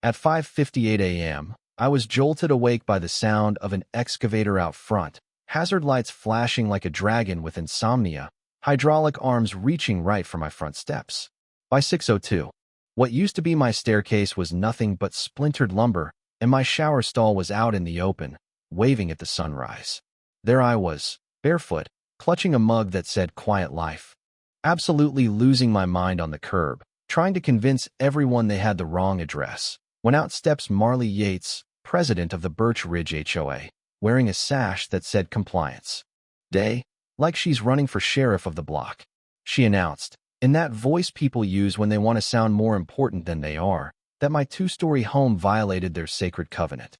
At 5:58 a.m., I was jolted awake by the sound of an excavator out front, hazard lights flashing like a dragon with insomnia, hydraulic arms reaching right for my front steps. By 6:02, what used to be my staircase was nothing but splintered lumber, and my shower stall was out in the open, waving at the sunrise. There I was, barefoot, clutching a mug that said "Quiet Life." Absolutely losing my mind on the curb, trying to convince everyone they had the wrong address, when out steps Marley Yates, president of the Birch Ridge HOA, wearing a sash that said "Compliance Day," like she's running for sheriff of the block. She announced, in that voice people use when they want to sound more important than they are, that my two-story home violated their sacred covenant,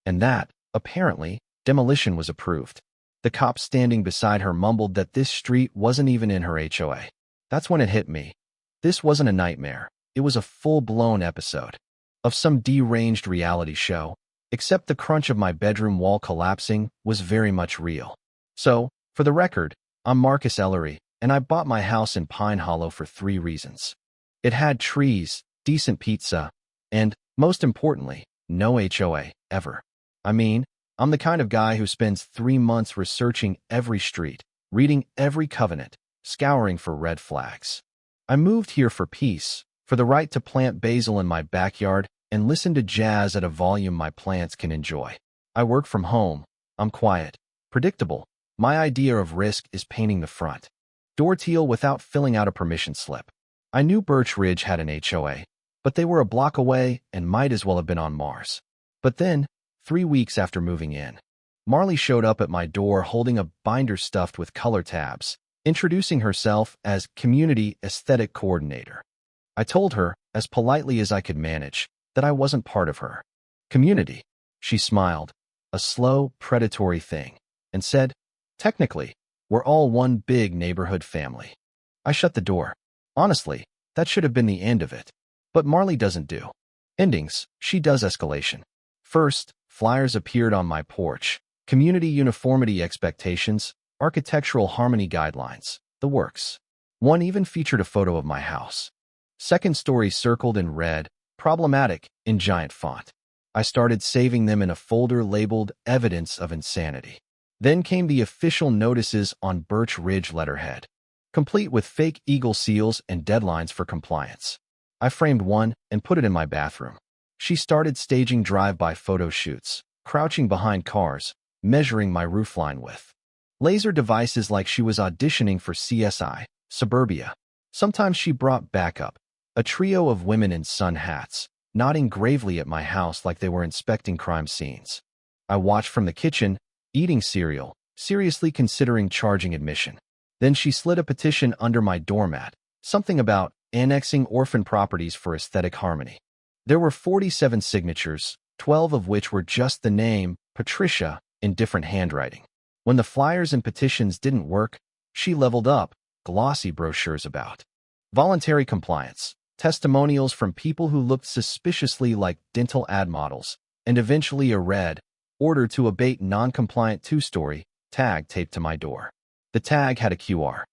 and that, apparently, demolition was approved. The cop standing beside her mumbled that this street wasn't even in her HOA. That's when it hit me. This wasn't a nightmare. It was a full-blown episode of some deranged reality show, except the crunch of my bedroom wall collapsing was very much real. So, for the record, I'm Marcus Ellery, and I bought my house in Pine Hollow for 3 reasons. It had trees, decent pizza, and, most importantly, no HOA, ever. I mean, I'm the kind of guy who spends 3 months researching every street, reading every covenant, scouring for red flags. I moved here for peace, for the right to plant basil in my backyard and listen to jazz at a volume my plants can enjoy. I work from home. I'm quiet, predictable. My idea of risk is painting the front door teal without filling out a permission slip. I knew Birch Ridge had an HOA, but they were a block away and might as well have been on Mars. But then, 3 weeks after moving in, Marley showed up at my door holding a binder stuffed with color tabs, introducing herself as Community Aesthetic Coordinator. I told her, as politely as I could manage, that I wasn't part of her community. She smiled, a slow, predatory thing, and said, "Technically, we're all one big neighborhood family." I shut the door. Honestly, that should have been the end of it. But Marley doesn't do endings, she does escalation. First, flyers appeared on my porch. Community uniformity expectations, architectural harmony guidelines, the works. One even featured a photo of my house. Second story circled in red, problematic, in giant font. I started saving them in a folder labeled Evidence of Insanity. Then came the official notices on Birch Ridge letterhead, complete with fake eagle seals and deadlines for compliance. I framed one and put it in my bathroom. She started staging drive-by photo shoots, crouching behind cars, measuring my roofline width. Laser devices like she was auditioning for CSI, Suburbia. Sometimes she brought backup, a trio of women in sun hats, nodding gravely at my house like they were inspecting crime scenes. I watched from the kitchen, eating cereal, seriously considering charging admission. Then she slid a petition under my doormat, something about annexing orphan properties for aesthetic harmony. There were 47 signatures, 12 of which were just the name, Patricia, in different handwriting. When the flyers and petitions didn't work, she leveled up, glossy brochures about voluntary compliance, testimonials from people who looked suspiciously like dental ad models, and eventually a red order to abate non-compliant 2-story tag taped to my door. The tag had a QR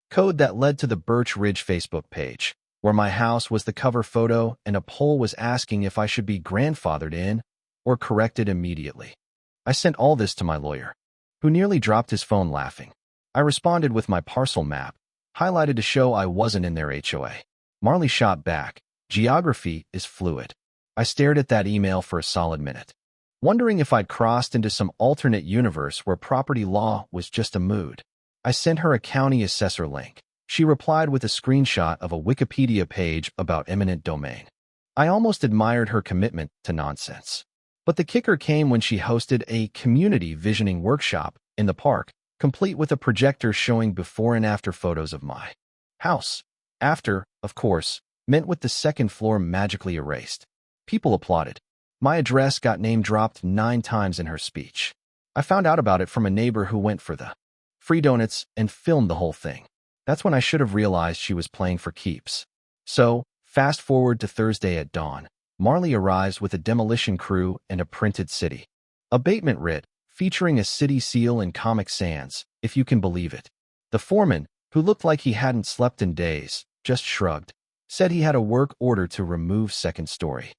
code that led to the Birch Ridge Facebook page, where my house was the cover photo and a poll was asking if I should be grandfathered in or corrected immediately. I sent all this to my lawyer, who nearly dropped his phone laughing. I responded with my parcel map, highlighted to show I wasn't in their HOA. Marley shot back, "Geography is fluid." I stared at that email for a solid minute, wondering if I'd crossed into some alternate universe where property law was just a mood. I sent her a county assessor link. She replied with a screenshot of a Wikipedia page about eminent domain. I almost admired her commitment to nonsense. But the kicker came when she hosted a community visioning workshop in the park, complete with a projector showing before and after photos of my house. After, of course, meant with the second floor magically erased. People applauded. My address got name-dropped 9 times in her speech. I found out about it from a neighbor who went for the free donuts and filmed the whole thing. That's when I should have realized she was playing for keeps. So, fast forward to Thursday at dawn. Marley arrives with a demolition crew and a printed city abatement writ, featuring a city seal in Comic Sans, if you can believe it. The foreman, who looked like he hadn't slept in days, just shrugged, said he had a work order to remove second story.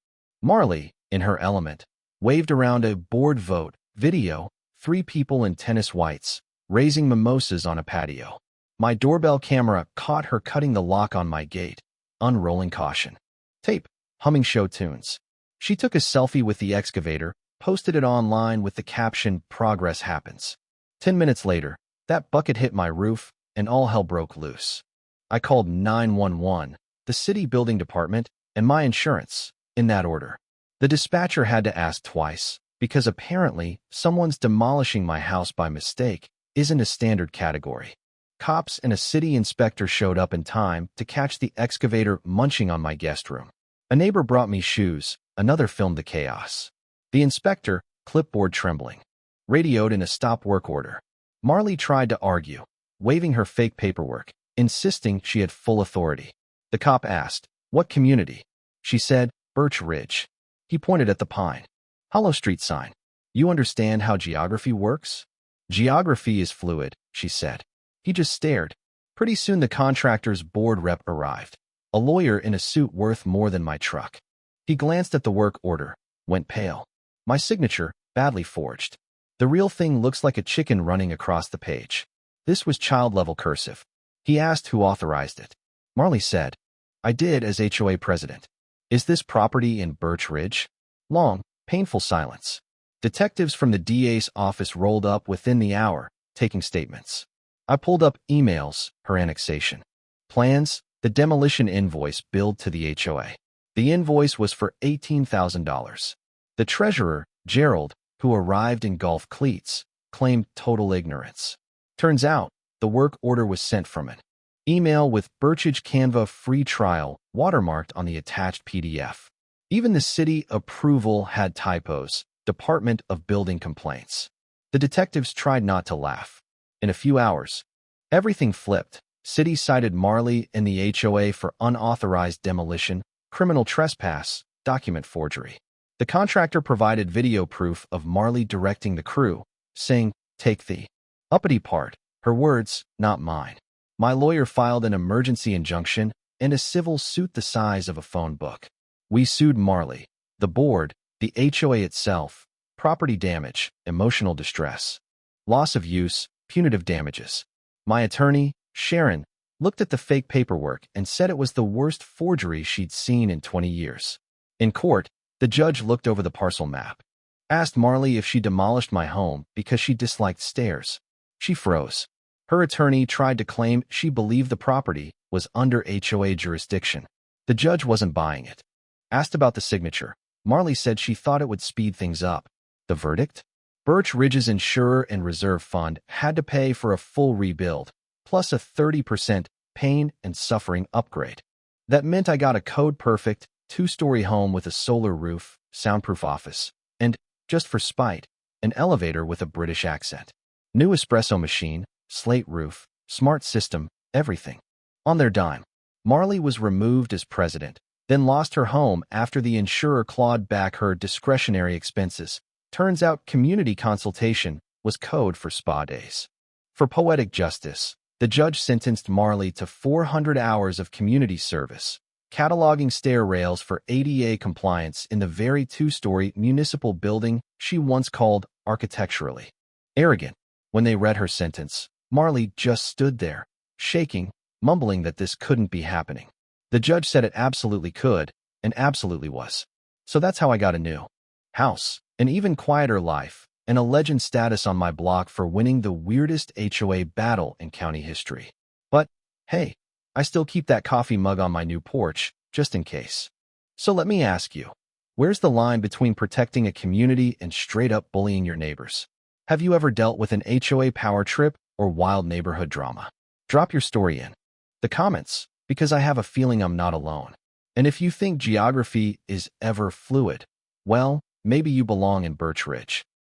Marley, in her element, waved around a board vote video, 3 people in tennis whites, raising mimosas on a patio. My doorbell camera caught her cutting the lock on my gate, unrolling caution tape, humming show tunes. She took a selfie with the excavator, posted it online with the caption, "Progress happens." 10 minutes later, that bucket hit my roof, and all hell broke loose. I called 911, the city building department, and my insurance, in that order. The dispatcher had to ask twice, because apparently someone's demolishing my house by mistake isn't a standard category. Cops and a city inspector showed up in time to catch the excavator munching on my guest room. A neighbor brought me shoes, another filmed the chaos. The inspector, clipboard trembling, radioed in a stop work order. Marley tried to argue, waving her fake paperwork, insisting she had full authority. The cop asked, "What community?" She said, "Birch Ridge." He pointed at the Pine Hollow Street sign. "You understand how geography works?" "Geography is fluid," she said. He just stared. Pretty soon the contractor's board rep arrived, a lawyer in a suit worth more than my truck. He glanced at the work order, went pale. My signature, badly forged. The real thing looks like a chicken running across the page. This was child-level cursive. He asked who authorized it. Marley said, "I did as HOA president." "Is this property in Birch Ridge?" Long, painful silence. Detectives from the DA's office rolled up within the hour, taking statements. I pulled up emails, her annexation. Plans, the demolition invoice billed to the HOA. The invoice was for $18,000. The treasurer, Gerald, who arrived in golf cleats, claimed total ignorance. Turns out, the work order was sent from an email with Birchage Canva free trial watermarked on the attached PDF. Even the city approval had typos, Department of Building Complaints. The detectives tried not to laugh. In a few hours, everything flipped. City cited Marley and the HOA for unauthorized demolition, criminal trespass, document forgery. The contractor provided video proof of Marley directing the crew, saying, "Take the uppity part," her words, not mine. My lawyer filed an emergency injunction and a civil suit the size of a phone book. We sued Marley, the board, the HOA itself, property damage, emotional distress, loss of use, punitive damages. My attorney, Sharon, looked at the fake paperwork and said it was the worst forgery she'd seen in 20 years. In court, the judge looked over the parcel map, asked Marley if she demolished my home because she disliked stairs. She froze. Her attorney tried to claim she believed the property was under HOA jurisdiction. The judge wasn't buying it. Asked about the signature, Marley said she thought it would speed things up. The verdict? Birch Ridge's insurer and reserve fund had to pay for a full rebuild, plus a 30% pain and suffering upgrade. That meant I got a code-perfect, 2-story home with a solar roof, soundproof office, and, just for spite, an elevator with a British accent. New espresso machine, slate roof, smart system, everything. On their dime. Marley was removed as president, then lost her home after the insurer clawed back her discretionary expenses. Turns out community consultation was code for spa days. For poetic justice, the judge sentenced Marley to 400 hours of community service, cataloging stair rails for ADA compliance in the very 2-story municipal building she once called architecturally arrogant. When they read her sentence, Marley just stood there, shaking, mumbling that this couldn't be happening. The judge said it absolutely could, and absolutely was. So that's how I got a new house, an even quieter life, and a legend status on my block for winning the weirdest HOA battle in county history. But, hey, I still keep that coffee mug on my new porch, just in case. So let me ask you, where's the line between protecting a community and straight-up bullying your neighbors? Have you ever dealt with an HOA power trip or wild neighborhood drama? Drop your story in the comments, because I have a feeling I'm not alone. And if you think geography is ever fluid, well, maybe you belong in Birch Ridge.